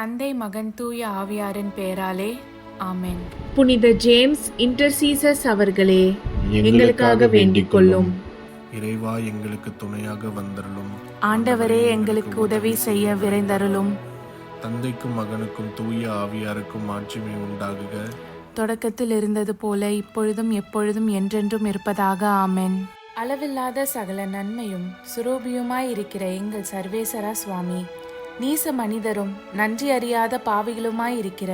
தந்தை, மகன், தூய ஆவியாரின் பெயராலே ஆமென். புனித ஜேம்ஸ் இன்டர்சீசர்ஸ் அவர்களே, எங்களுக்காக வேண்டிக் கொள்ளும். இறைவா, எங்களுக்கு துணையாக வந்தருளும். ஆண்டவரே, எங்களுக்கு உதவி செய்ய விரைந்தருளும். தந்தைக்கும் மகனுக்கும் தூய ஆவியாருக்கும் மாட்சிமை உண்டாகுக. தொடக்கத்தில் இருந்தது போல இப்பொழுதும் எப்பொழுதும் என்றென்றும் இருப்பதாக ஆமென். அளவில்லாத சகல நன்மையும் சுரூபியுமாய் இருக்கிற எங்கள் சர்வேசரா சுவாமி, நீச மனிதரும் நன்றி அறியாத பாவிகளுமாய் இருக்கிற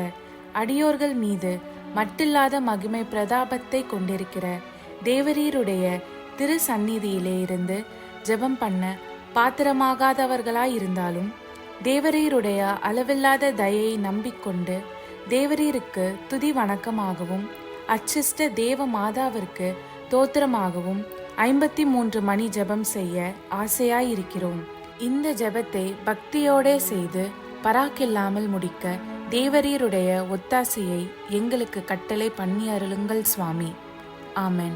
அடியோர்கள் மீது மட்டில்லாத மகிமை பிரதாபத்தை கொண்டிருக்கிற தேவரீருடைய திரு சந்நிதியிலே இருந்து ஜெபம் பண்ண பாத்திரமாகாதவர்களாய் இருந்தாலும் தேவரீருடைய அளவில்லாத தயையை நம்பிக்கொண்டு தேவரீருக்கு துதி வணக்கமாகவும் அச்சிஷ்ட தேவ மாதாவிற்கு தோத்திரமாகவும் 53 மணி ஜெபம் செய்ய ஆசையாயிருக்கிறோம். இந்த ஜெபத்தை பக்தியோடே செய்து பராக்கில்லாமல் முடிக்க தேவரீருடைய ஒத்தாசையை எங்களுக்கு கட்டளை பண்ணி அருளுங்கள் சுவாமி. ஆமென்.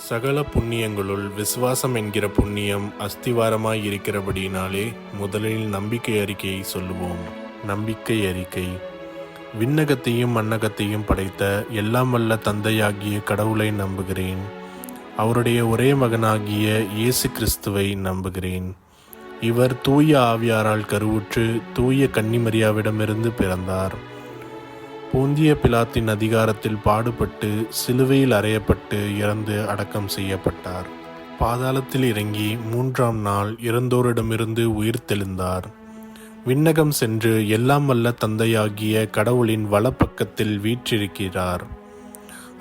சகல புண்ணியங்களுள் விசுவாசம் என்கிற புண்ணியம் அஸ்திவாரமாய் இருக்கிறபடியினாலே முதலில் நம்பிக்கை அறிக்கையை சொல்லுவோம். நம்பிக்கை அறிக்கை. விண்ணகத்தையும் மண்ணகத்தையும் படைத்த எல்லாம் வல்ல தந்தையாகிய கடவுளை நம்புகிறேன். அவருடைய ஒரே மகனாகிய இயேசு கிறிஸ்துவை நம்புகிறேன். இவர் தூய ஆவியாரால் கருவுற்று தூய கன்னிமரியாவிடமிருந்து பிறந்தார். போந்திய பிலாத்தின் அதிகாரத்தில் பாடுபட்டு சிலுவையில் அறையப்பட்டு இறந்து அடக்கம் செய்யப்பட்டார். பாதாளத்தில் இறங்கி 3ஆம் நாள் இறந்தோரிடமிருந்து உயிர் தெழுந்தார். விண்ணகம் சென்று எல்லாம் வல்ல தந்தையாகிய கடவுளின் வலப்பக்கத்தில் வீற்றிருக்கிறார்.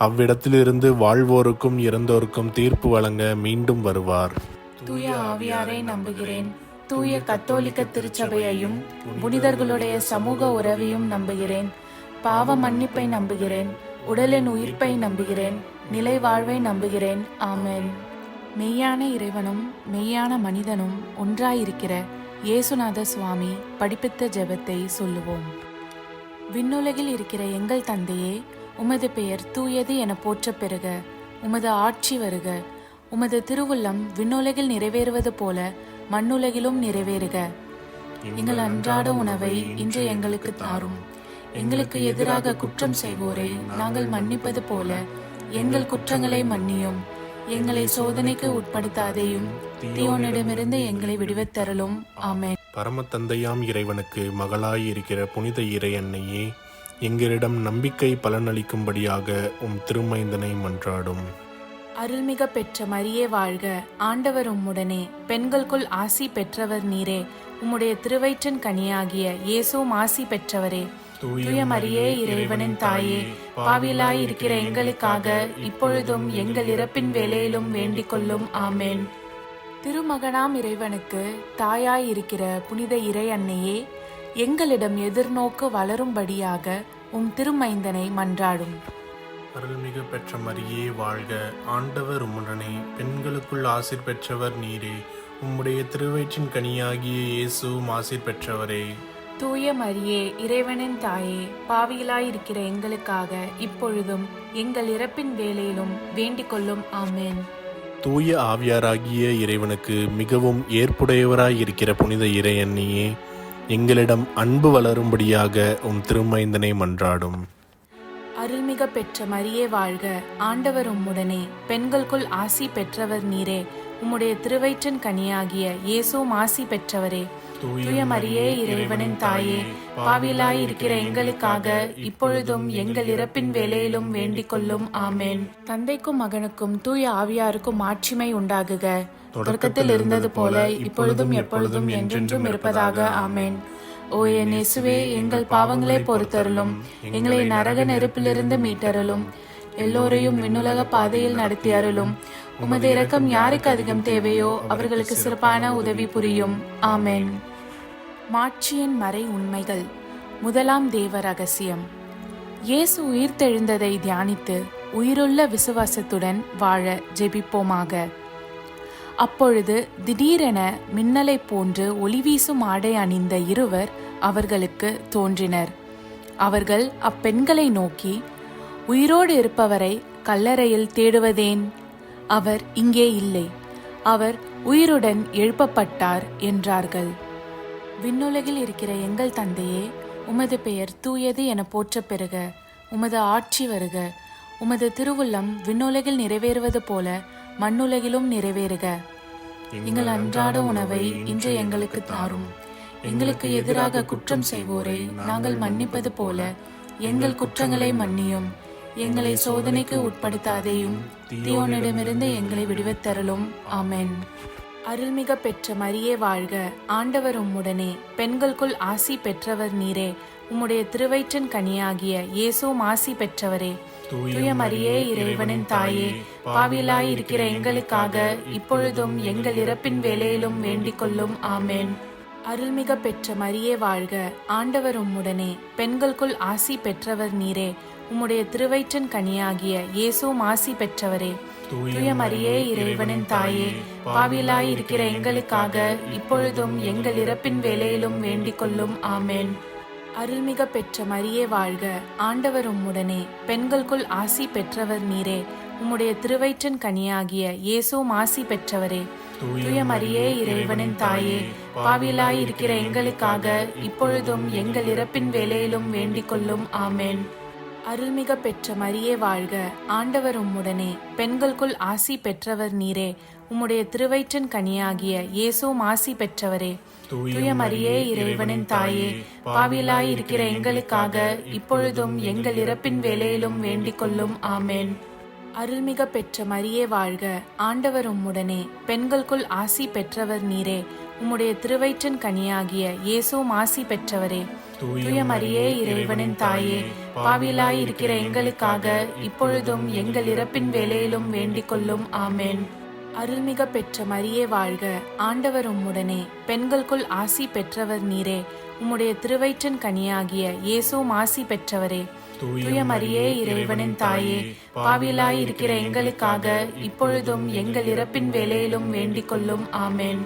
அவ்விடத்திலிருந்து வாழ்வோருக்கும் இறந்தோருக்கும் தீர்ப்பு வழங்க மீண்டும் வருவார். தூய ஆவியாரை நம்புகிறேன். தூய கத்தோலிக்க திருச்சபையையும் புனிதர்களுடைய சமூக உறவையும் நம்புகிறேன். பாவ மன்னிப்பை நம்புகிறேன். உடலின் உயிர்ப்பை நம்புகிறேன். நிலை வாழ்வை நம்புகிறேன். ஆமென். மெய்யான இறைவனும் மெய்யான மனிதனும் ஒன்றாயிருக்கிற இயேசுநாத சுவாமி படிப்பித்த ஜெபத்தை சொல்லுவோம். விண்ணுலகில் இருக்கிற எங்கள் தந்தையே, உமது பெயர் தூயது என போற்ற பெறுக. உமது ஆட்சி வருக. உமது திருவுள்ளம் விண்ணுலகில் நிறைவேறுவது போல மண்ணுலகிலும் நிறைவேறுக. எங்கள் அன்றாட உணவை இன்று எங்களுக்கு தாரும். எங்களுக்கு எதிராக குற்றம் செய்வோரை நாங்கள் மன்னிப்பது போல எங்கள் குற்றங்களை மன்னியும். எங்களை சோதனைக்கு உட்படுத்தாதேயும், தீயோனிடமிருந்து எங்களை விடுவித்தருளும். ஆமென். பரம தந்தையாம் இறைவனுக்கு மகளாய் இருக்கிற புனித இறை அன்னையே, எங்களிடம் நம்பிக்கை பலனளிக்கும்படியாக உம் திருமைந்தனை மன்றாடும். அருள்மிக பெற்ற மரியே வாழ்க. ஆண்டவர் உம்முடனே, பெண்களுக்குள் ஆசி பெற்றவர் நீரே. உம்முடைய திருவயிற்றின் கனியாகிய இயேசுவும் ஆசி பெற்றவரே. தூய மரியே, இறைவனின் தாயே, பாவிலாய் இருக்கிற எங்களுக்காக இப்பொழுதும் எங்கள் இறப்பின் வேளையிலும் வேண்டிக் கொள்ளும். ஆமென். திருமகனாம் இறைவனுக்கு தாயாய் இருக்கிற புனித இறை அன்னையே, எங்களிடம் எதிர்நோக்கு வளரும்படியாக உம் திருமைந்தனை மன்றாடும். அருள்மிகு பெற்ற மரியே வாழ்க. ஆண்டவர் உம்முடனே, பெண்களுக்குள் ஆசீர் பெற்றவர் நீரே. உம்முடைய திருவயிற்றின் கனியாகிய இயேசுவும் ஆசீர் பெற்றவரே. தூய மரியே, இறைவனின் தாயே, பாவிகளாயிருக்கிற எங்களுக்காக இப்பொழுதும் எங்கள் இறப்பின் வேளையிலும் வேண்டிக் கொள்ளும். ஆமென். தூய ஆவியாராகிய இறைவனுக்கு மிகவும் ஏற்புடையவராயிருக்கிற புனித இறை அன்னையே, எங்களிடம் அன்பு வளரும்படியாக உம் திருமைந்தனை மன்றாடும். அருள்மிக பெற்ற மரியே வாழ்க. ஆண்டவர் உம்முடனே, பெண்களுக்குள் ஆசி பெற்றவர் நீரே. உம்முடைய திருவயிற்றின் கனியாகிய இயேசுவும் ஆசி பெற்றவரே. தூய மரியே, இறைவனின் தாயே, பாவிலாய் இருக்கிற எங்களுக்காக இப்பொழுதும் எங்கள் இறப்பின் வேளையிலும் வேண்டிக் கொள்ளும். ஆமென். தந்தைக்கும் மகனுக்கும் தூய ஆவியாருக்கும் மாட்சிமை உண்டாகுக. தொடக்கத்தில் இருந்தது போல இப்பொழுதும் எப்பொழுதும் என்றென்றும் இருப்பதாக. ஆமென். ஓ என் இயேசுவே, எங்கள் பாவங்களை பொறுத்தருளும். எங்களை நரக நெருப்பிலிருந்து மீட்டருளும். எல்லோரையும் விண்ணுலக பாதையில் நடத்தி அருளும். உமது இரக்கம் யாருக்கு அதிகம் தேவையோ அவர்களுக்கு சிறப்பான உதவி புரியும். ஆமென். மாட்சியின் மறை உண்மைகள். முதலாம் தேவ ரகசியம். இயேசு உயிர்த்தெழுந்ததை தியானித்து உயிருள்ள விசுவாசத்துடன் வாழ ஜெபிப்போமாக. அப்பொழுது திடீரென மின்னலை போன்று ஒளிவீசும் ஆடை அணிந்த இருவர் அவர்களுக்கு தோன்றினர். அவர்கள் அப்பெண்களை நோக்கி, உயிரோடு இருப்பவரை கல்லறையில் தேடுவதேன்? அவர் இங்கே இல்லை. அவர் உயிருடன் எழுப்பப்பட்டார் என்றார்கள். விண்ணுலகில் இருக்கிற எங்கள் தந்தையே, உமது பெயர் தூயது என போற்றப் பெறுக. உமது ஆட்சி வருக. உமது திருவுள்ளம் விண்ணுலகில் நிறைவேறுவது போல மண்ணுலகிலும் நிறைவேறுக. எங்கள் அன்றாட உணவை இன்று எங்களுக்கு தாரும். எங்களுக்கு எதிராக குற்றம் செய்வோரை நாங்கள் மன்னிப்பது போல எங்கள் குற்றங்களை மன்னியும். எங்களை சோதனைக்கு உட்படுத்தாதேயும், தீயோனிடமிருந்து எங்களை விடுவித்தருளும். ஆமென். அருள்மிக பெற்ற மரியே வாழ்க. ஆண்டவர் உம்முடனே, பெண்களுக்குள் ஆசி பெற்றவர் நீரே. உம்முடைய திருவயிற்றின் கனியாகிய இயேசுவும் ஆசி பெற்றவரே. தூய மரியே, இறைவனின் தாயே, பாவியலாய் இருக்கிற எங்களுக்காக இப்பொழுதும் எங்கள் இறப்பின் வேளையிலும் வேண்டிக் கொள்ளும். ஆமென். அருள்மிக பெற்ற மரியே வாழ்க. ஆண்டவர் உம்முடனே, பெண்களுக்குள் ஆசி பெற்றவர் நீரே. உம்முடைய திருவயிற்றின் கனியாகிய இயேசுவும் ஆசி பெற்றவரே. தூய மரியே, இறைவனின் தாயே, பாவியலாய் இருக்கிற எங்களுக்காக இப்பொழுதும் எங்கள் இறப்பின் வேளையிலும் வேண்டிக் கொள்ளும். ஆமென். அருள்மிக பெற்ற மரியே வாழ்க. ஆண்டவர் உம்முடனே, பெண்களுக்குள் ஆசி பெற்றவர் நீரே. உம்முடைய திருவயிற்றின் கனியாகிய இயேசுவும் ஆசி பெற்றவரே. தூய மரியே, இறைவனின் தாயே, பாவியலாய் இருக்கிற எங்களுக்காக இப்பொழுதும் எங்கள் இறப்பின் வேளையிலும் வேண்டிக் கொள்ளும். ஆமென். அருள்மிக பெற்ற மரியே வாழ்க. ஆண்டவர் உம்முடனே, பெண்களுக்குள் ஆசி பெற்றவர் நீரே. உம்முடைய திருவயிற்றின் கனியாகிய இயேசுவும் ஆசி பெற்றவரே. தூய மரியே, இறைவனின் தாயே, பாவியலாய் இருக்கிற எங்களுக்காக இப்பொழுதும் எங்கள் இறப்பின் வேளையிலும் வேண்டிக் கொள்ளும். ஆமென். அருள்மிக பெற்ற மரியே வாழ்க. ஆண்டவர் உம்முடனே, பெண்களுக்குள் ஆசி பெற்றவர் நீரே. உம்முடைய திருவயிற்றின் கனியாகிய இயேசுவும் ஆசி பெற்றவரே. தூய மரியே, இறைவனின் தாயே, பாவியலாய் இருக்கிற எங்களுக்காக இப்பொழுதும் எங்கள் இறப்பின் வேளையிலும் வேண்டிக் கொள்ளும். ஆமென். அருள்மிக பெற்ற மரியே வாழ்க. ஆண்டவர் உம்முடனே, பெண்களுக்குள் ஆசி பெற்றவர் நீரே. உம்முடைய திருவயிற்றின் கனியாகிய இயேசுவும் ஆசி பெற்றவரே. தூய மரியே, இறைவனின் தாயே, பாவியலாய் இருக்கிற எங்களுக்காக இப்பொழுதும் எங்கள் இறப்பின் வேளையிலும் வேண்டிக் கொள்ளும். ஆமென்.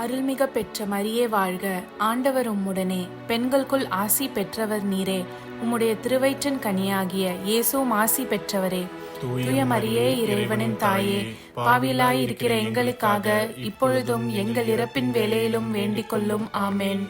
அருள்மிக பெற்ற மரியே வாழ்க. ஆண்டவர் உம்முடனே, பெண்களுக்குள் ஆசி பெற்றவர் நீரே. உம்முடைய திருவயிற்றின் கனியாகிய இயேசுவும் ஆசி பெற்றவரே. தூய மரியே, இறைவனின் தாயே, பாவியலாய் இருக்கிற எங்களுக்காக இப்பொழுதும் எங்கள் இறப்பின் வேளையிலும் வேண்டிக் கொள்ளும். ஆமென்.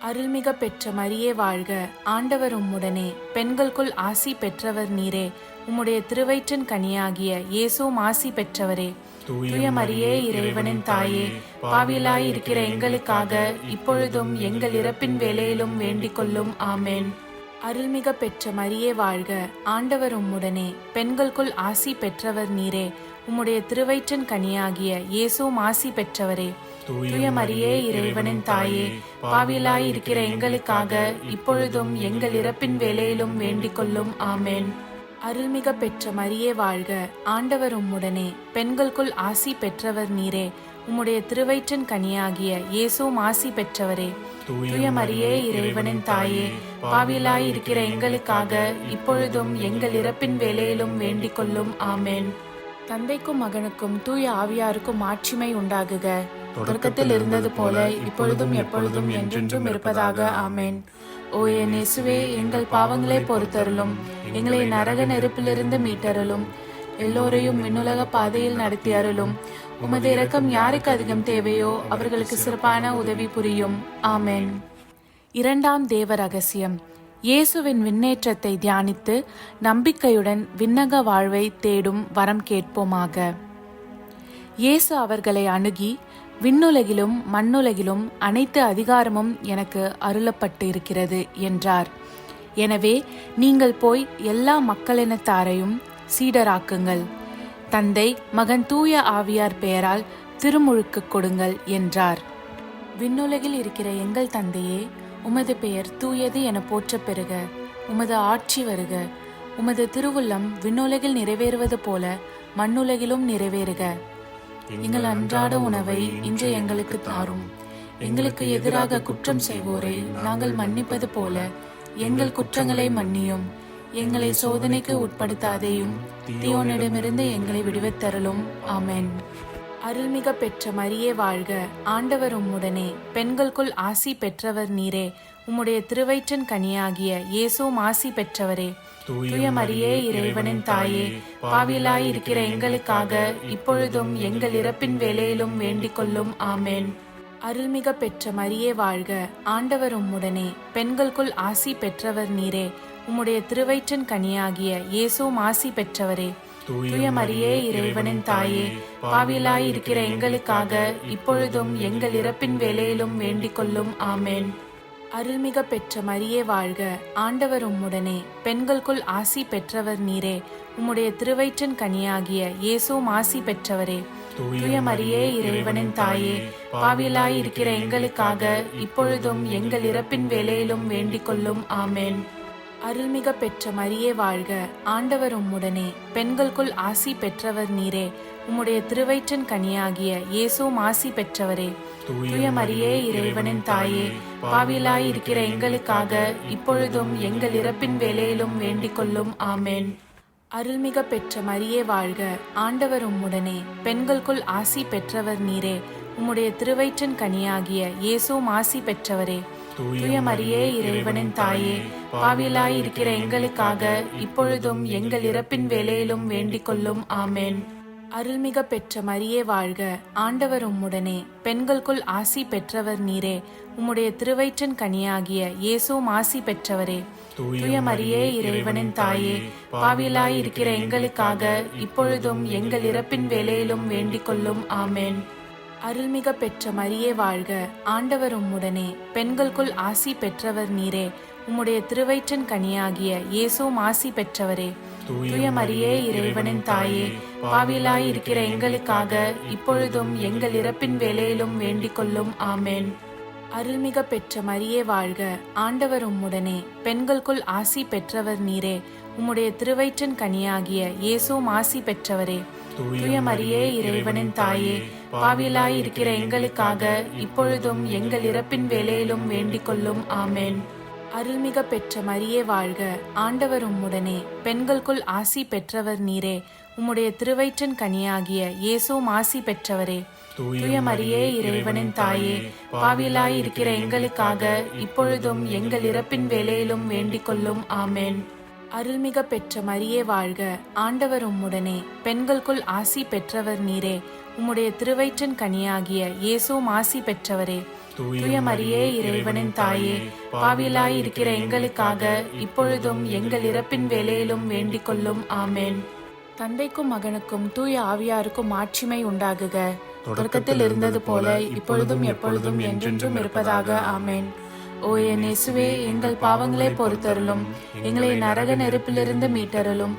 அருள்மிக பெற்ற மரியே வாழ்க. ஆண்டவர் உம்முடனே, பெண்களுக்குள் ஆசி பெற்றவர் நீரே. உம்முடைய திருவயிற்றின் கனியாகிய இயேசுவும் ஆசி பெற்றவரே. தூய மரியே, இறைவனின் தாயே, பாவியலாய் இருக்கிற எங்களுக்காக இப்பொழுதும் எங்கள் இறப்பின் வேளையிலும் வேண்டிக் கொள்ளும். ஆமென். அருள்மிக பெற்ற மரியே வாழ்க. ஆண்டவர் உம்முடனே, பெண்களுக்குள் ஆசி பெற்றவர் நீரே. உம்முடைய திருவயிற்றின் கனியாகிய இயேசுவும் ஆசி பெற்றவரே. தூய மரியே, இறைவனின் தாயே, பாவியலாய் இருக்கிற எங்களுக்காக இப்பொழுதும் எங்கள் இறப்பின் வேளையிலும் வேண்டிக் கொள்ளும். ஆமென். அருள்மிக பெற்ற மரியே வாழ்க. ஆண்டவர் உம்முடனே, பெண்களுக்குள் ஆசி பெற்றவர் நீரே. உம்முடைய திருவயிற்றின் கனியாகிய இயேசுவும் ஆசி பெற்றவரே. தூய மரியே, இறைவனின் தாயே, பாவியலாய் இருக்கிற எங்களுக்காக இப்பொழுதும் எங்கள் இறப்பின் வேளையிலும் வேண்டிக் கொள்ளும். ஆமென். தந்தைக்கும் மகனுக்கும் தூய ஆவியாருக்கும் மாட்சிமை உண்டாகுக. தொடக்கத்தில் இருந்தது போல இப்பொழுதும் எப்பொழுதும் என்றென்றும் இருப்பதாக. ஆமென். ஓ என் இயேசுவே, எங்கள் பாவங்களை பொறுத்தருளும். எங்களை நரக நெருப்பிலிருந்து மீட்டருளும். எல்லோரையும் விண்ணுலக பாதையில் நடத்தி அருளும். உமது இரக்கம் யாருக்கு அதிகம் தேவையோ அவர்களுக்கு சிறப்பான உதவி புரியும். ஆமென். இரண்டாம் தேவ ரகசியம். இயேசுவின் விண்ணேற்றத்தை தியானித்து நம்பிக்கையுடன் விண்ணக வாழ்வை தேடும் வரம் கேட்போமாக. இயேசு அவர்களை அணுகி, விண்ணுலகிலும் மண்ணுலகிலும் அனைத்து அதிகாரமும் எனக்கு அருளப்பட்டு இருக்கிறது என்றார். எனவே நீங்கள் போய் எல்லா மக்களினத்தாரையும் சீடராக்குங்கள். தந்தை, மகன், தூய ஆவியார் பெயரால் திருமுழுக்கு கொடுங்கள் என்றார். விண்ணுலகில் இருக்கிற எங்கள் தந்தையே, உமது பெயர் தூயது என போற்றப் பெறுக. உமது ஆட்சி வருக. உமது திருவுள்ளம் விண்ணுலகில் நிறைவேறுவது போல மண்ணுலகிலும் நிறைவேறுக. எங்கள் அன்றாட உணவை இன்று எங்களுக்கு தாரும். எங்களுக்கு எதிராக குற்றம் செய்வோரை நாங்கள் மன்னிப்பது போல எங்கள் குற்றங்களை மன்னியும். எங்களை சோதனைக்கு உட்படுத்தாதேயும், தீயோனிடமிருந்து எங்களை விடுவித்தருளும். ஆமென். அருள்மிக பெற்ற மரியே வாழ்க. ஆண்டவர் உம்முடனே, பெண்களுக்குள் ஆசி பெற்றவர் நீரே. உம்முடைய திருவயிற்றின் கனியாகிய இயேசுவும் ஆசி பெற்றவரே. தூய மரியே, இறைவனின் தாயே, பாவியலாய் இருக்கிற எங்களுக்காக இப்பொழுதும் எங்கள் இறப்பின் வேளையிலும் வேண்டிக் கொள்ளும். ஆமென். அருள்மிக பெற்ற மரியே வாழ்க, ஆண்டவர் உம்முடனே, பெண்களுக்குள் ஆசி பெற்றவர் நீரே. உம்முடைய திருவயிற்றின் கனியாகிய இயேசுவும் ஆசி பெற்றவரே. தூய மரியே, இறைவனின் தாயே, பாவிலாய் இருக்கிற எங்களுக்காக இப்பொழுதும் எங்கள் இறப்பின் வேளையிலும் வேண்டிக் கொள்ளும். ஆமேன். அருள்மிக பெற்ற மரியே வாழ்க, ஆண்டவர் உம்முடனே, பெண்களுக்குள் ஆசி பெற்றவர் நீரே. உம்முடைய திருவயிற்றின் கனியாகிய இயேசுவும் ஆசி பெற்றவரே. தூய மரியே, இறைவனின் தாயே, பாவிலாய் இருக்கிற எங்களுக்காக இப்பொழுதும் எங்கள் இறப்பின் வேளையிலும் வேண்டிக் கொள்ளும். ஆமேன். அருள்மிக பெற்ற மரியே வாழ்க, ஆண்டவர் உம்முடனே, பெண்களுக்குள் ஆசி பெற்றவர் நீரே. உம்முடைய திருவயிற்றின் கனியாகிய இயேசுவும் ஆசி பெற்றவரே. தூய மரியே, இறைவனின் தாயே, பாவிலாய் இருக்கிற எங்களுக்காக இப்பொழுதும் எங்கள் இறப்பின் வேளையிலும் வேண்டிக் கொள்ளும். ஆமேன். அருள்மிக பெற்ற மரியே வாழ்க, ஆண்டவர் உம்முடனே, பெண்களுக்குள் ஆசி பெற்றவர் நீரே. உம்முடைய திருவயிற்றின் கனியாகிய இயேசுவும் ஆசி பெற்றவரே. தூய மரியே, இறைவனின் தாயே, பாவிலாய் இருக்கிற எங்களுக்காக இப்பொழுதும் எங்கள் இறப்பின் வேளையிலும் வேண்டிக் கொள்ளும். ஆமேன். அருள்மிக பெற்ற மரியே வாழ்க, ஆண்டவர் உம்முடனே, பெண்களுக்குள் ஆசி பெற்றவர் நீரே. உம்முடைய திருவயிற்றின் கனியாகிய இயேசுவும் ஆசி பெற்றவரே. தூய மரியே, இறைவனின் தாயே, பாவிலாய் இருக்கிற எங்களுக்காக இப்பொழுதும் எங்கள் இறப்பின் வேளையிலும் வேண்டிக் கொள்ளும். ஆமேன். அருள்மிக பெற்ற மரியே வாழ்க, ஆண்டவர் உம்முடனே, பெண்களுக்குள் ஆசி பெற்றவர் நீரே. உம்முடைய திருவயிற்றின் கனியாகிய இயேசுவும் ஆசி பெற்றவரே. தூய மரியே, இறைவனின் தாயே, பாவிலாய் இருக்கிற எங்களுக்காக இப்பொழுதும் எங்கள் இறப்பின் வேளையிலும் வேண்டிக் கொள்ளும். ஆமேன். அருள்மிக பெற்ற மரியே வாழ்க, ஆண்டவர் உம்முடனே, பெண்களுக்குள் ஆசி பெற்றவர் நீரே. உம்முடைய திருவயிற்றின் கனியாகிய இயேசுவும் ஆசி பெற்றவரே. தூய மரியே, இறைவனின் தாயே, பாவிலாய் இருக்கிற எங்களுக்காக இப்பொழுதும் எங்கள் இறப்பின் வேளையிலும் வேண்டிக் கொள்ளும். ஆமேன். அருள்மிக பெற்ற மரியே வாழ்க, ஆண்டவர் உம்முடனே, பெண்களுக்குள் ஆசி பெற்றவர் நீரே. உம்முடைய திருவயிற்றின் கனியாகிய இயேசுவும் ஆசி பெற்றவரே. தூய மரியே, இறைவனின் தாயே, பாவிலாய் இருக்கிற எங்களுக்காக இப்பொழுதும் எங்கள் இறப்பின் வேளையிலும் வேண்டிக் கொள்ளும். ஆமேன். அருள்மிக பெற்ற மரியே வாழ்க, ஆண்டவர் உம்முடனே, பெண்களுக்குள் ஆசி பெற்றவர் நீரே. உம்முடைய திருவயிற்றின் கனியாகிய இயேசுவும் ஆசி பெற்றவரே. தூய மரியே, இறைவனின் தாயே, பாவிலாய் இருக்கிற எங்களுக்காக இப்பொழுதும் எங்கள் இறப்பின் வேளையிலும் வேண்டிக் கொள்ளும். ஆமேன். தந்தைக்கும் மகனுக்கும் தூய ஆவியாருக்கும் மாட்சிமை உண்டாகுக. தொடக்கத்தில் இருந்தது போல இப்பொழுதும் எப்பொழுதும் என்றென்றும் இருப்பதாக. ஆமேன். ஓ என் இயேசுவே, எங்கள் பாவங்களை பொறுத்தருளும், எங்களை நரக நெருப்பிலிருந்து மீட்டருளும்,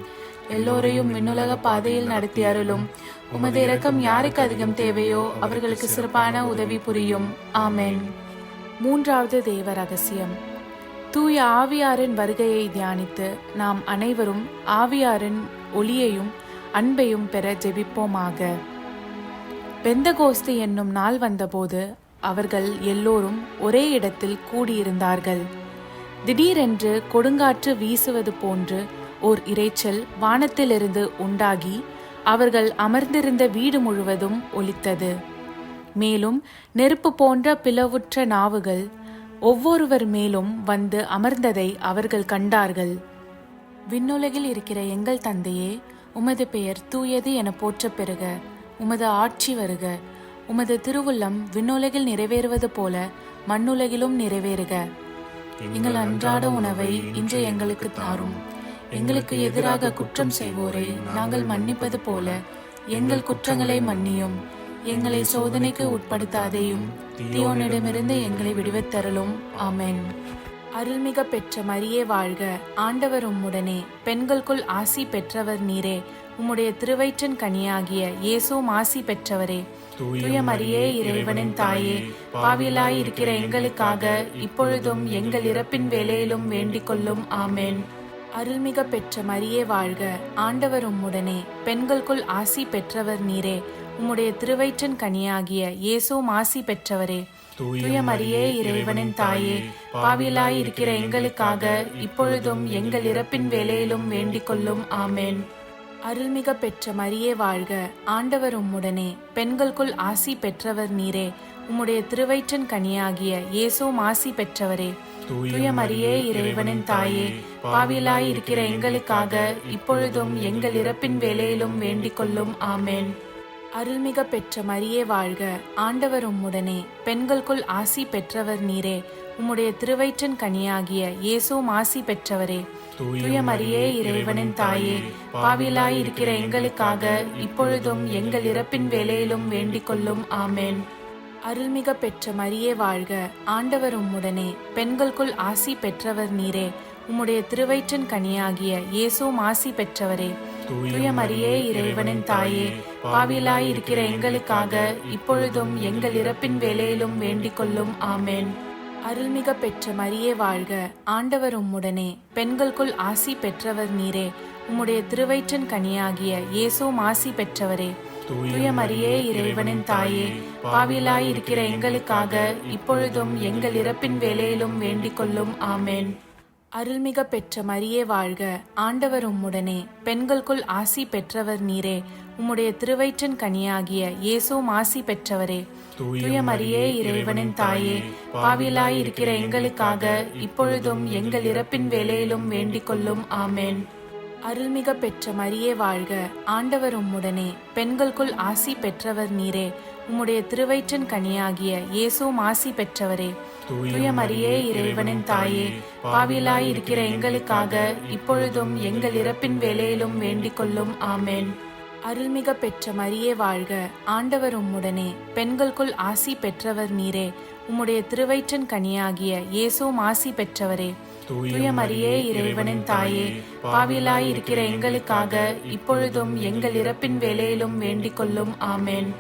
எல்லோரையும் விண்ணுலக பாதையில் நடத்தி அருளும். உமது இரக்கம் யாருக்கு அதிகம் தேவையோ அவர்களுக்கு சிறப்பான உதவி புரியும். ஆமென். மூன்றாவது தேவ ரகசியம். தூய ஆவியாரின் வருகையை தியானித்து நாம் அனைவரும் ஆவியாரின் ஒளியையும் அன்பையும் பெற ஜெபிப்போமாக. பெந்தகோஸ்து என்னும் நாள் வந்தபோது அவர்கள் எல்லோரும் ஒரே இடத்தில் கூடியிருந்தார்கள். திடீரென்று கொடுங்காற்று வீசுவது போன்று ஓர் இரைச்சல் வானத்திலிருந்து உண்டாகி அவர்கள் அமர்ந்திருந்த வீடு முழுவதும் ஒலித்தது. மேலும் நெருப்பு போன்ற பிளவுற்ற நாவுகள் ஒவ்வொருவர் மேலும் வந்து அமர்ந்ததை அவர்கள் கண்டார்கள். விண்ணுலகில் இருக்கிற எங்கள் தந்தையே, உமது பெயர் தூயது என போற்ற பெறுக. உமது ஆட்சி வருக. உமது திருவுள்ளம் விண்ணுலகில் நிறைவேறுவது போல மண்ணுலகிலும் நிறைவேறுக. எங்கள் அன்றாட உணவை இன்று எங்களுக்கு தாரும். எங்களுக்கு எதிராக குற்றம் செய்வோரை நாங்கள் மன்னிப்பது போல எங்கள் குற்றங்களை மன்னியும். எங்களை சோதனைக்கு உட்படுத்தாதேயும், தீயோனிடமிருந்து எங்களை விடுவித்தருளும். ஆமென். அருள்மிக பெற்ற மரியே வாழ்க, ஆண்டவர் உம்முடனே, பெண்களுக்குள் ஆசி பெற்றவர் நீரே. உம்முடைய திருவயிற்றின் கனியாகிய இயேசுவும் ஆசி பெற்றவரே. தூய மரியே, இறைவனின் தாயே, பாவிலாய் இருக்கிற எங்களுக்காக இப்பொழுதும் எங்கள் இறப்பின் வேளையிலும் வேண்டிக் கொள்ளும். ஆமென். அருள்மிக பெற்ற மரியே வாழ்க, ஆண்டவர் உம்முடனே, பெண்களுக்குள் ஆசி பெற்றவர் நீரே. உம்முடைய திருவயிற்றின் கனியாகிய இயேசுவும் ஆசி பெற்றவரே. தூய மரியே, இறைவனின் தாயே, பாவிலாய் இருக்கிற எங்களுக்காக இப்பொழுதும் எங்கள் இறப்பின் வேளையிலும் வேண்டிக் கொள்ளும். ஆமென். அருள்மிக பெற்ற மரியே வாழ்க, ஆண்டவர் உம்முடனே, பெண்களுக்குள் ஆசி பெற்றவர் நீரே. உம்முடைய திருவயிற்றின் கனியாகிய இயேசுவும் ஆசி பெற்றவரே. தூய மரியே, இறைவனின் தாயே, பாவிலாய் இருக்கிற எங்களுக்காக இப்பொழுதும் எங்கள் இறப்பின் வேளையிலும் வேண்டிக் கொள்ளும். ஆமென். அருள்மிக பெற்ற மரியே வாழ்க, ஆண்டவர் உம்முடனே, பெண்களுக்குள் ஆசி பெற்றவர் நீரே. உம்முடைய திருவயிற்றின் கனியாகிய இயேசுவும் ஆசி பெற்றவரே. தூய மரியே, இறைவனின் தாயே, பாவிலாய் இருக்கிற எங்களுக்காக இப்பொழுதும் எங்கள் இறப்பின் வேளையிலும் வேண்டிக் கொள்ளும். ஆமேன். அருள்மிக பெற்ற மரியே வாழ்க, ஆண்டவர் உம்முடனே, பெண்களுக்குள் ஆசி பெற்றவர் நீரே. உம்முடைய திருவயிற்றின் கனியாகிய இயேசுவும் ஆசி பெற்றவரே. தூய மரியே, இறைவனின் தாயே, பாவிலாய் இருக்கிற எங்களுக்காக இப்பொழுதும் எங்கள் இறப்பின் வேளையிலும் வேண்டிக் கொள்ளும். ஆமேன். அருள்மிக பெற்ற மரியே வாழ்க, ஆண்டவர் உம்முடனே, பெண்களுக்குள் ஆசி பெற்றவர் நீரே. உம்முடைய திருவயிற்றின் கனியாகிய இயேசுவும் ஆசி பெற்றவரே. தூய மரியே, இறைவனின் தாயே, பாவிலாய் இருக்கிற எங்களுக்காக இப்பொழுதும் எங்கள் இறப்பின் வேளையிலும் வேண்டிக் கொள்ளும். ஆமேன். அருள்மிக பெற்ற மரியே வாழ்க, ஆண்டவர் உம்முடனே, பெண்களுக்குள் ஆசி பெற்றவர் நீரே. உம்முடைய திருவயிற்றின் கனியாகிய இயேசுவும் ஆசி பெற்றவரே. தூய மரியே, இறைவனின் தாயே, பாவிலாய் இருக்கிற எங்களுக்காக இப்பொழுதும் எங்கள் இறப்பின் வேளையிலும் வேண்டிக் கொள்ளும். ஆமேன். அருள்மிக பெற்ற மரியே வாழ்க, ஆண்டவர் உம்முடனே, பெண்களுக்குள் ஆசி பெற்றவர் நீரே. உம்முடைய திருவயிற்றின் கனியாகிய இயேசுவும் ஆசி பெற்றவரே. தூய மரியே, இறைவனின் தாயே, பாவிலாய் இருக்கிற எங்களுக்காக இப்பொழுதும் எங்கள் இறப்பின் வேளையிலும் வேண்டிக் கொள்ளும். ஆமேன். அருள்மிக பெற்ற மரியே வாழ்க, ஆண்டவர் உம்முடனே, பெண்களுக்குள் ஆசி பெற்றவர் நீரே. உம்முடைய திருவயிற்றின் கனியாகிய இயேசுவும் ஆசி பெற்றவரே. தூய மரியே, இறைவனின் தாயே, பாவிலாய் இருக்கிற எங்களுக்காக இப்பொழுதும் எங்கள் இறப்பின் வேளையிலும் வேண்டிக் கொள்ளும். ஆமேன்.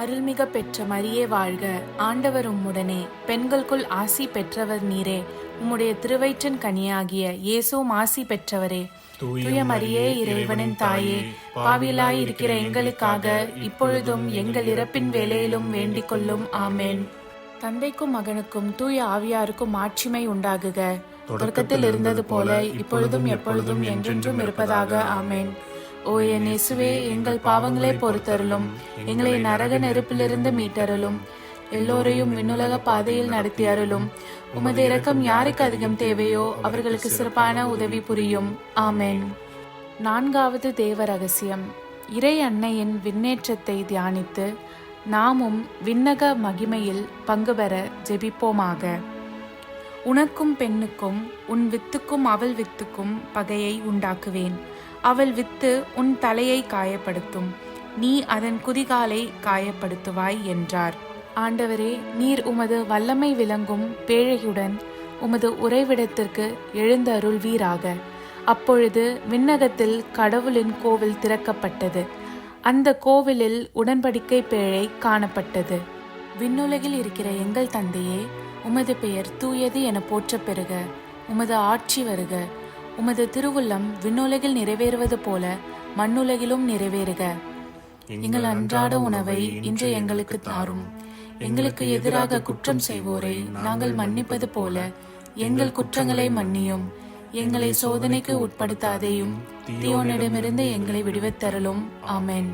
அருள்மிக பெற்ற மரியே வாழ்க, ஆண்டவர் உம்முடனே, பெண்களுக்குள் ஆசி பெற்றவர் நீரே. உம்முடைய திருவயிற்றின் கனியாகிய இயேசுவும் ஆசி பெற்றவரே. தூய மரியே, இறைவனின் தாயே, பாவிலாய் இருக்கிற எங்களுக்காக இப்பொழுதும் எங்கள் இறப்பின் வேளையிலும் வேண்டிக் கொள்ளும். ஆமேன். தந்தைக்கும் மகனுக்கும் தூய ஆவியாருக்கும் மாட்சிமை உண்டாகுக. தொடக்கத்தில் இருந்தது போல இப்பொழுதும் எப்பொழுதும் என்றென்றும் இருப்பதாக. ஆமேன். ஓ என் இயேசுவே, எங்கள் பாவங்களை பொறுத்தருளும், எங்களை நரக நெருப்பிலிருந்து மீட்டருளும், எல்லோரையும் விண்ணுலக பாதையில் நடத்தி அருளும். உமது இரக்கம் யாருக்கு அதிகம் தேவையோ அவர்களுக்கு சிறப்பான உதவி புரியும். ஆமேன். 4வது தேவ ரகசியம். இறை அன்னையின் விண்ணேற்றத்தை தியானித்து நாமும் விண்ணக மகிமையில் பங்கு பெற ஜெபிப்போமாக. உனக்கும் பெண்ணுக்கும் உன் வித்துக்கும் அவள் வித்துக்கும் பகையை உண்டாக்குவேன். அவள் வித்து உன் தலையை காயப்படுத்தும், நீ அதன் குதிகாலை காயப்படுத்துவாய் என்றார். ஆண்டவரே, நீர் உமது வல்லமை விளங்கும் பேழையுடன் உமது உறைவிடத்திற்கு எழுந்தருள்வீராக. அப்பொழுது விண்ணகத்தில் கடவுளின் கோவில் திறக்கப்பட்டது. அந்த கோவிலில் உடன்படிக்கை பேழை காணப்பட்டது. விண்ணுலகில் இருக்கிற எங்கள் தந்தையே, உமது பெயர் தூயது என போற்றப் பெறுக. உமது ஆட்சி வருக. உமது திருவுள்ளம் விண்ணுலகில் நிறைவேறுவது போல மண்ணுலகிலும் நிறைவேறுக. எங்கள் அன்றாட உணவை இன்று எங்களுக்கு தாரும். எங்களுக்கு எதிராக குற்றம் செய்வோரை நாங்கள் மன்னிப்பது போல எங்கள் குற்றங்களை மன்னியும். எங்களை சோதனைக்கு உட்படுத்தாதேயும், தீயோனிடமிருந்து எங்களை விடுவித்தருளும். ஆமென்.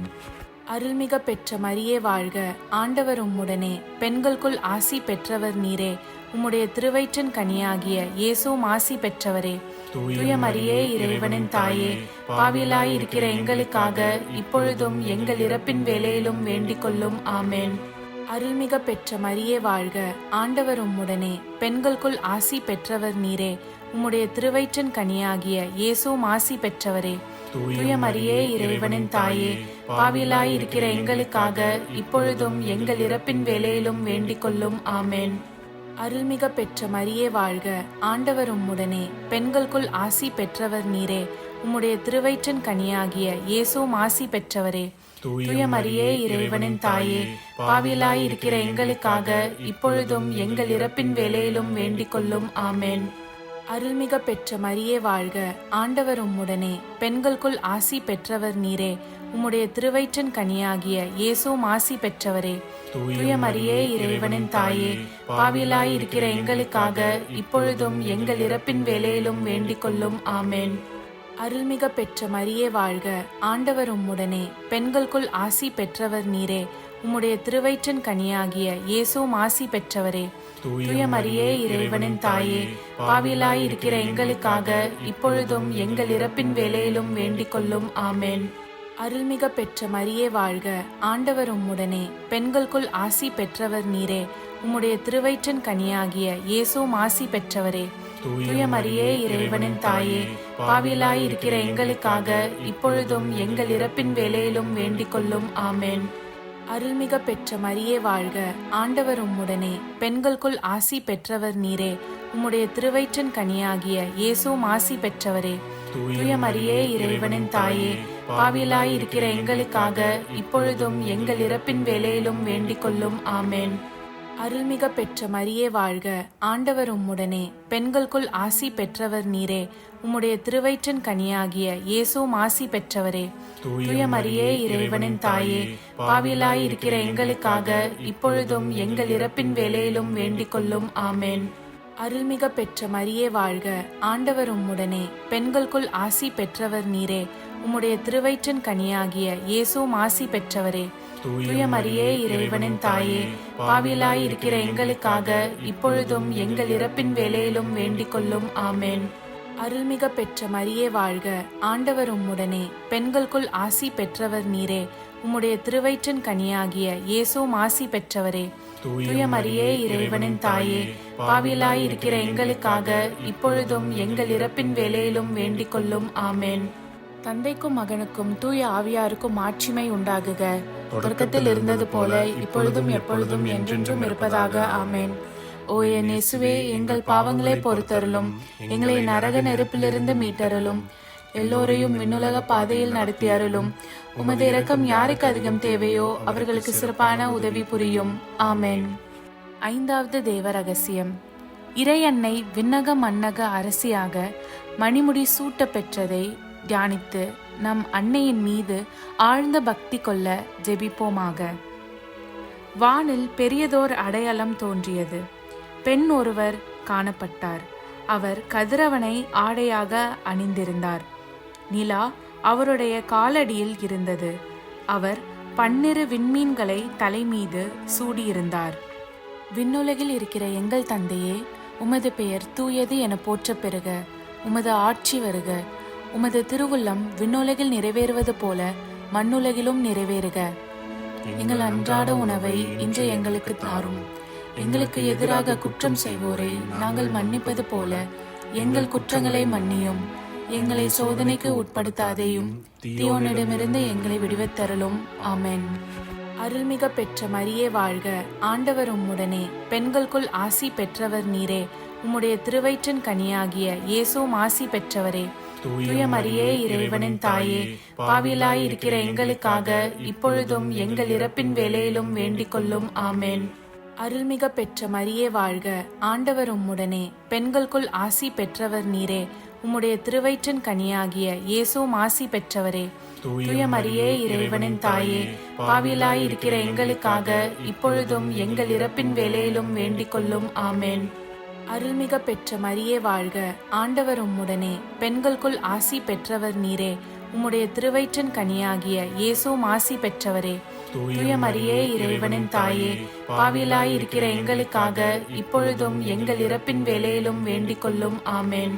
அருள்மிக பெற்ற மரியே வாழ்க, ஆண்டவர் உம்முடனே, பெண்களுக்குள் ஆசி பெற்றவர் நீரே. உம்முடைய திருவயிற்றின் கனியாகிய இயேசுவும் ஆசி பெற்றவரே. தூய மரியே, இறைவனின் தாயே, பாவிலாய் இருக்கிற எங்களுக்காக இப்பொழுதும் எங்கள் இறப்பின் வேளையிலும் வேண்டிக் கொள்ளும். ஆமேன். அருள்மிக பெற்ற மரியே வாழ்க, ஆண்டவர் உம்முடனே, பெண்களுக்குள் ஆசி பெற்றவர் நீரே. உம்முடைய திருவயிற்றின் கனியாகிய இயேசுவும் ஆசி பெற்றவரே. தூய மரியே, இறைவனின் தாயே, பாவிலாய் இருக்கிற எங்களுக்காக இப்பொழுதும் எங்கள் இறப்பின் வேளையிலும் வேண்டிக் கொள்ளும். ஆமேன். அருள்மிக பெற்ற மரியே வாழ்க, ஆண்டவர் உம்முடனே, பெண்களுக்குள் ஆசி பெற்றவர் நீரே. உம்முடைய திருவயிற்றின் கனியாகிய இயேசுவும் ஆசி பெற்றவரே. தூய மரியே, இறைவனின் தாயே, பாவிலாய் இருக்கிற எங்களுக்காக இப்பொழுதும் எங்கள் இறப்பின் வேளையிலும் வேண்டிக் கொள்ளும். ஆமேன். அருள்மிக பெற்ற மரியே வாழ்க, ஆண்டவர் உம்முடனே, பெண்களுக்குள் ஆசி பெற்றவர் நீரே. உம்முடைய திருவயிற்றின் கனியாகிய இயேசுவும் ஆசி பெற்றவரே. தூய மரியே, இறைவனின் தாயே, பாவிலாய் இருக்கிற எங்களுக்காக இப்பொழுதும் எங்கள் இறப்பின் வேளையிலும் வேண்டிக் கொள்ளும். ஆமேன். அருள்மிக பெற்ற மரியே வாழ்க, ஆண்டவர் உம்முடனே, பெண்களுக்குள் ஆசி பெற்றவர் நீரே. உம்முடைய திருவயிற்றின் கனியாகிய இயேசுவும் ஆசி பெற்றவரே. தூய மரியே, இறைவனின் தாயே, பாவிலாய் இருக்கிற எங்களுக்காக இப்பொழுதும் எங்கள் இறப்பின் வேளையிலும் வேண்டிக் கொள்ளும். ஆமேன். அருள்மிக பெற்ற மரியே வாழ்க, ஆண்டவர் உம்முடனே, பெண்களுக்குள் ஆசி பெற்றவர் நீரே. உம்முடைய திருவயிற்றின் கனியாகிய இயேசுவும் ஆசி பெற்றவரே. தூய மரியே, இறைவனின் தாயே, பாவியலாய் இருக்கிற எங்களுக்காக இப்பொழுதும் எங்கள் இறப்பின் வேளையிலும் வேண்டிக் கொள்ளும். ஆமேன். அருள்மிக பெற்ற மரியே வாழ்க, ஆண்டவர் உம்முடனே, பெண்களுக்குள் ஆசி பெற்றவர் நீரே. உம்முடைய திருவயிற்றின் கனியாகிய இயேசுவும் ஆசி பெற்றவரே. தூய மரியே, இறைவனின் தாயே, பாவியலாய் இருக்கிற எங்களுக்காக இப்பொழுதும் எங்கள் இறப்பின் வேளையிலும் வேண்டிக் கொள்ளும். ஆமேன். அருள்மிக பெற்ற மரியே வாழ்க, ஆண்டவர் உம்முடனே, பெண்களுக்குள் ஆசி பெற்றவர் நீரே. உம்முடைய திருவயிற்றின் கனியாகிய இயேசுவும் ஆசி பெற்றவரே. தூய மரியே, இறைவனின் தாயே, பாவியலாய் இருக்கிற எங்களுக்காக இப்பொழுதும் எங்கள் இறப்பின் வேளையிலும் வேண்டிக் கொள்ளும். ஆமேன். அருள்மிக பெற்ற மரியே வாழ்க, ஆண்டவர் உம்முடனே, பெண்களுக்குள் ஆசி பெற்றவர் நீரே. உம்முடைய திருவயிற்றின் கனியாகிய இயேசுவும் ஆசி பெற்றவரே. தூய மரியே, இறைவனின் தாயே, பாவியலாய் இருக்கிற எங்களுக்காக இப்பொழுதும் எங்கள் இறப்பின் வேளையிலும் வேண்டிக் கொள்ளும். ஆமேன். அருள்மிக பெற்ற மரியே வாழ்க, ஆண்டவர் உம்முடனே, பெண்களுக்குள் ஆசி பெற்றவர் நீரே. உம்முடைய திருவயிற்றின் கனியாகிய இயேசுவும் ஆசி பெற்றவரே. தூய மரியே, இறைவனின் தாயே, பாவியலாய் இருக்கிற எங்களுக்காக இப்பொழுதும் எங்கள் இறப்பின் வேளையிலும் வேண்டிக் கொள்ளும். ஆமேன். தந்தைக்கும் மகனுக்கும் தூய ஆவியாருக்கும் ஆட்சிமை உண்டாகுக. தொடக்கத்தில் இருந்தது போல இப்பொழுதும் எப்பொழுதும் என்றென்றும் இருப்பதாக. ஆமேன். ஓ என் இயேசுவே, எங்கள் பாவங்களை பொறுத்தருளும், எங்களை நரக நெருப்பிலிருந்து மீட்டருளும், எல்லோரையும் விண்ணுலக பாதையில் நடத்தி அருளும். உமது இரக்கம் யாருக்கு அதிகம் தேவையோ அவர்களுக்கு சிறப்பான உதவி புரியும். ஆமேன். ஐந்தாவது தேவ ரகசியம். இறையன்னை விண்ணக மன்னக அரசியாக மணிமுடி சூட்ட பெற்றதை தியானித்து நம் அன்னையின் மீது ஆழ்ந்த பக்தி கொள்ள ஜெபிப்போமாக. வானில் பெரியதோர் அடையாளம் தோன்றியது. பெண் ஒருவர் காணப்பட்டார். அவர் கதிரவனை ஆடையாக அணிந்திருந்தார். நிலா அவருடைய காலடியில் இருந்தது. அவர் 12 விண்மீன்களை தலைமீது சூடியிருந்தார். விண்ணுலகில் இருக்கிற எங்கள் தந்தையே, உமது பெயர் தூயது என போற்ற பெறுக. உமது ஆட்சி வருக. உமது திருவுள்ளம் விண்ணுலகில் நிறைவேறுவது போல மண்ணுலகிலும் நிறைவேறுக. எங்கள் அன்றாட உணவை இன்று எங்களுக்கு தாரும். எங்களுக்கு எதிராக குற்றம் செய்வோரை நாங்கள் மன்னிப்பது போல எங்கள் குற்றங்களை மன்னியும். எங்களை சோதனைக்கு உட்படுத்தாதேயும், தீயோனிடமிருந்து எங்களை விடுவித்தருளும். ஆமென். அருள்மிக பெற்ற மரியே வாழ்க, ஆண்டவர் உம்முடனே, பெண்களுக்குள் ஆசி பெற்றவர் நீரே. உம்முடைய திருவயிற்றின் கனியாகிய இயேசுவும் ஆசி பெற்றவரே. தூய மரியே, இறைவனின் தாயே, பாவியலாய் இருக்கிற எங்களுக்காக இப்பொழுதும் எங்கள் இறப்பின் வேளையிலும் வேண்டிக் கொள்ளும். ஆமேன். அருள்மிக பெற்ற மரியே வாழ்க, ஆண்டவர் உம்முடனே, பெண்களுக்குள் ஆசி பெற்றவர் நீரே. உம்முடைய திருவயிற்றின் கனியாகிய இயேசுவும் ஆசி பெற்றவரே. தூய மரியே, இறைவனின் தாயே, பாவியலாய் இருக்கிற எங்களுக்காக இப்பொழுதும் எங்கள் இறப்பின் வேளையிலும் வேண்டிக் கொள்ளும். ஆமேன். அருள்மிக பெற்ற மரியே வாழ்க, ஆண்டவர் உம்முடனே, பெண்களுக்குள் ஆசி பெற்றவர் நீரே. உம்முடைய திருவயிற்றின் கனியாகிய இயேசுவும் ஆசி பெற்றவரே. தூய மரியே, இறைவனின் தாயே, பாவியலாய் இருக்கிற எங்களுக்காக இப்பொழுதும் எங்கள் இறப்பின் வேளையிலும் வேண்டிக் கொள்ளும். ஆமேன்.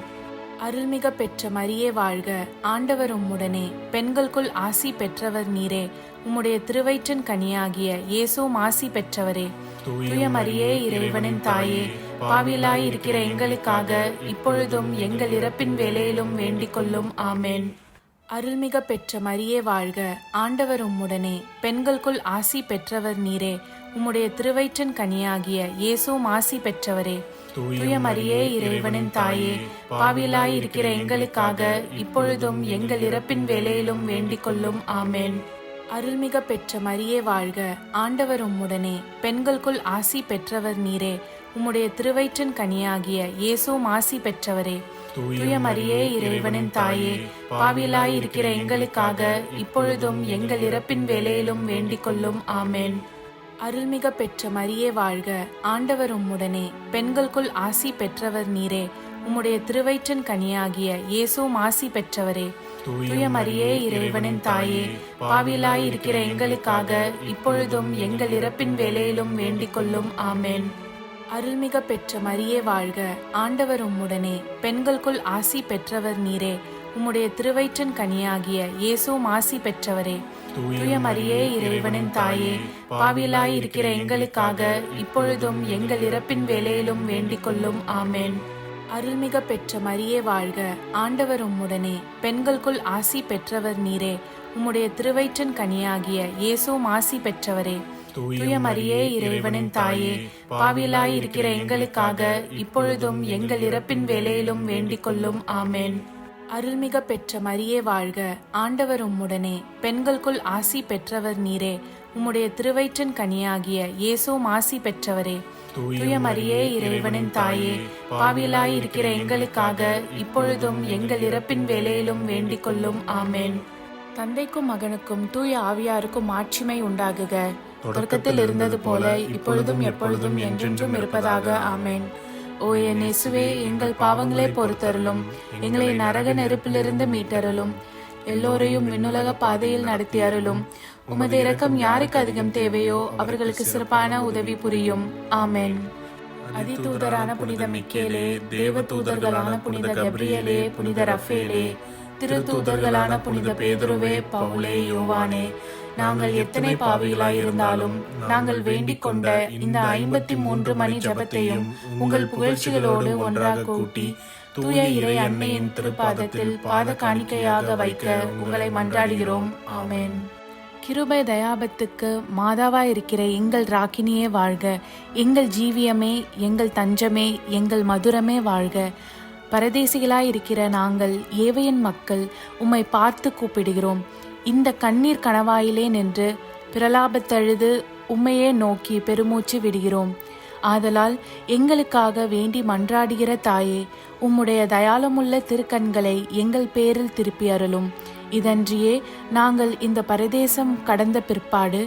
அருள்மிக பெற்ற மரியே வாழ்க, ஆண்டவர் உம்முடனே, பெண்களுக்குள் ஆசி பெற்றவர் நீரே. உம்முடைய திருவயிற்றின் கனியாகிய இயேசுவும் ஆசி பெற்றவரே. தூய மரியே, இறைவனின் தாயே, பாவியலாய் இருக்கிற எங்களுக்காக இப்பொழுதும் எங்கள் இறப்பின் வேளையிலும் வேண்டிக் கொள்ளும். ஆமேன். அருள்மிக பெற்ற மரியே வாழ்க, ஆண்டவர் உம்முடனே, பெண்களுக்குள் ஆசி பெற்றவர் நீரே. உம்முடைய திருவயிற்றின் கனியாகிய இயேசுவும் ஆசி பெற்றவரே. தூய மரியே, இறைவனின் தாயே, பாவியலாய் இருக்கிற எங்களுக்காக இப்பொழுதும் எங்கள் இறப்பின் வேளையிலும் வேண்டிக் கொள்ளும். ஆமேன். அருள்மிக பெற்ற மரியே வாழ்க, ஆண்டவர் உம்முடனே, பெண்களுக்குள் ஆசி பெற்றவர் நீரே. உம்முடைய திருவயிற்றின் கனியாகிய இயேசுவும் ஆசி பெற்றவரே. தூய மரியே, இறைவனின் தாயே, பாவியலாய் இருக்கிற எங்களுக்காக இப்பொழுதும் எங்கள் இறப்பின் வேளையிலும் வேண்டிக் கொள்ளும். ஆமேன். அருள்மிக பெற்ற மரியே வாழ்க, ஆண்டவர் உம்முடனே, பெண்களுக்குள் ஆசி பெற்றவர் நீரே. உம்முடைய திருவயிற்றின் கனியாகிய இயேசுவும் ஆசி பெற்றவரே. தூய மரியே, இறைவனின் தாயே, பாவியலாய் இருக்கிற எங்களுக்காக இப்பொழுதும் எங்கள் இறப்பின் வேளையிலும் வேண்டிக் கொள்ளும். ஆமேன். அருள்மிக பெற்ற மரியே வாழ்க, ஆண்டவர் உம்முடனே, பெண்களுக்குள் ஆசி பெற்றவர் நீரே. உம்முடைய திருவயிற்றின் கனியாகிய இயேசுவும் ஆசி பெற்றவரே. தூய மரியே, இறைவனின் தாயே, பாவியலாய் இருக்கிற எங்களுக்காக இப்பொழுதும் எங்கள் இறப்பின் வேளையிலும் வேண்டிக் கொள்ளும். ஆமென். அருள்மிக பெற்ற மரியே வாழ்க, ஆண்டவர் உம்முடனே, பெண்களுக்குள் ஆசி பெற்றவர் நீரே. உம்முடைய திருவயிற்றின் கனியாகிய இயேசுவும் ஆசி பெற்றவரே. தூய மரியே, இறைவனின் தாயே, பாவியலாய் இருக்கிற எங்களுக்காக இப்பொழுதும் எங்கள் இறப்பின் வேளையிலும் வேண்டிக் கொள்ளும். ஆமென். அருள்மிக பெற்ற மரியே வாழ்க, ஆண்டவர் உம்முடனே, பெண்களுக்குள் ஆசி பெற்றவர் நீரே. உம்முடைய திருவயிற்றின் கனியாகிய இயேசுவும் ஆசி பெற்றவரே. தூய மரியே, இறைவனின் தாயே, பாவியலாய் இருக்கிற எங்களுக்காக இப்பொழுதும் எங்கள் இறப்பின் வேளையிலும் வேண்டிக் கொள்ளும். ஆமென். தந்தைக்கும் மகனுக்கும் தூய ஆவியாருக்கும் ஆட்சிமை உண்டாகுக, தொடக்கத்தில் இருந்தது போல இப்பொழுதும் எப்பொழுதும் என்றென்றும் இருப்பதாக. ஆமென். ஓ என் இயேசுவே, எங்கள் பாவங்களை பொறுத்தருளும், எங்களை நரக நெருப்பிலிருந்து மீட்டருளும், எல்லோரையும் விண்ணுலக பாதையில் நடத்தி அருளும். உமது இரக்கம் யாருக்கு அதிகம் தேவையோ அவர்களுக்கு சிறப்பான உதவி புரியும். ஆமென். அதிதூதரான புனித மிக்கேலே, தேவ தூதர்களான புனித கப்ரியேலே, புனித ரஃபேலே, திருத்தூதர்களான புனித பேதுருவே, பவுலே, யோவானே, நாங்கள் எத்தனை பாவிகளாய் இருந்தாலும் நாங்கள் வேண்டிக் கொண்ட இந்த 53 மணி ஜபத்தையும் உங்கள் புகழ்ச்சிகளோடு ஒன்றாக கூட்டி தூய இறை அன்னையின் திருப்பாதத்தில் பாத காணிக்கையாக வைக்க உங்களை மன்றாடுகிறோம். ஆமென். கிருபை தயாபத்துக்கு மாதாவாயிருக்கிற எங்கள் ராக்கினியே வாழ்க, எங்கள் ஜீவியமே, எங்கள் தஞ்சமே, எங்கள் மதுரமே வாழ்க. பரதேசிகளாயிருக்கிற நாங்கள் ஏவையின் மக்கள் உம்மை பார்த்து கூப்பிடுகிறோம். இந்த கண்ணீர் கணவாயிலே நின்று பிரலாபத்தழுது உம்மையே நோக்கி பெருமூச்சு விடுகிறோம். ஆதலால் எங்களுக்காக வேண்டி மன்றாடுகிற தாயே, உம்முடைய தயாளமுள்ள திருக்கண்களை எங்கள் பேரில் திருப்பி அருளும். இதன்றியே நாங்கள் இந்த பரதேசம் கடந்த பிற்பாடு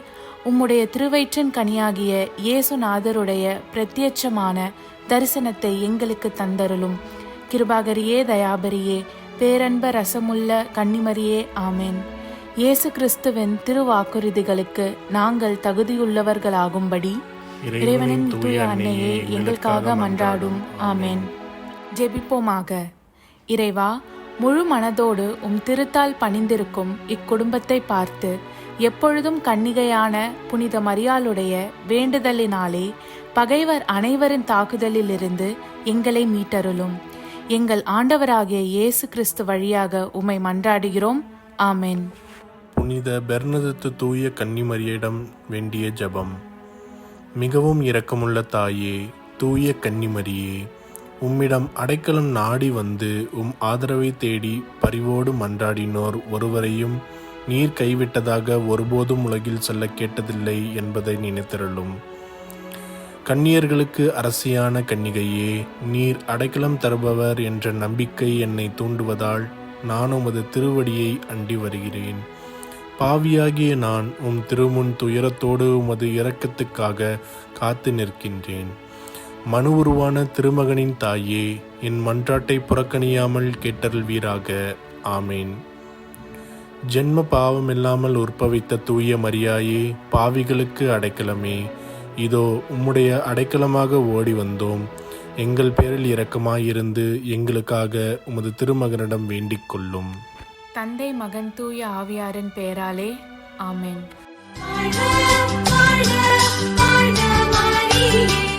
உம்முடைய திருவயிற்றின் கனியாகிய இயேசுநாதருடைய பிரத்யட்சமான தரிசனத்தை எங்களுக்கு தந்தருளும். கிருபாகரியே, தயாபரியே, பேரன்ப ரசமுள்ள கன்னிமரியே, ஆமென். இயேசு கிறிஸ்துவின் திருவாக்குறுதிகளுக்கு நாங்கள் தகுதியுள்ளவர்களாகும்படி இறைவனின் தூய அன்னையே எங்களுக்காக மன்றாடும். ஆமென். ஜெபிப்போமாக. இறைவா, முழு மனதோடு உம் திருத்தால் பணிந்திருக்கும் இக்குடும்பத்தை பார்த்து எப்பொழுதும் கன்னிகையான புனித மரியாளுடைய வேண்டுதலினாலே பகைவர் அனைவரின் தாக்குதலிலிருந்து எங்களை மீட்டருளும். எங்கள் ஆண்டவராகிய இயேசு கிறிஸ்து வழியாக உம்மை மன்றாடுகிறோம். ஆமென். புனித பெர்னதத்து தூய கன்னிமரியிடம் வேண்டிய ஜெபம். மிகவும் இரக்கமுள்ள தாயே, தூய கன்னிமரியே, உம்மிடம் அடைக்கலம் நாடி வந்து உம் ஆதரவை தேடி பரிவோடு மன்றாடினோர் ஒருவரையும் நீர் கைவிட்டதாக ஒருபோதும் உலகில் சொல்ல கேட்டதில்லை என்பதை நினைத்திருளும். கன்னியர்களுக்கு அரசியான கன்னிகையே, நீர் அடைக்கலம் தருபவர் என்ற நம்பிக்கை என்னை தூண்டுவதால் நான் உமது திருவடியை அண்டி வருகிறேன். பாவியாகிய நான் உம் திருமுன் துயரத்தோடு உமது இரக்கத்துக்காக காத்து நிற்கின்றேன். மனு உருவான திருமகனின் தாயே, என் மன்றாட்டை புறக்கணியாமல் கேட்டருள்வீராக. ஆமேன். ஜென்ம பாவமில்லாமல் உற்பவித்த தூய மரியாயே, பாவிகளுக்கு அடைக்கலமே, இதோ உம்முடைய அடைக்கலமாக ஓடி வந்தோம். எங்கள் பேரில் இரக்கமாயிருந்து எங்களுக்காக உமது திருமகனிடம் வேண்டிக் கொள்ளும். தந்தை, மகன், தூய ஆவியாரின் பெயராலே. ஆமென். வாழ்க, வாழ்க, வாழ்க மரியே.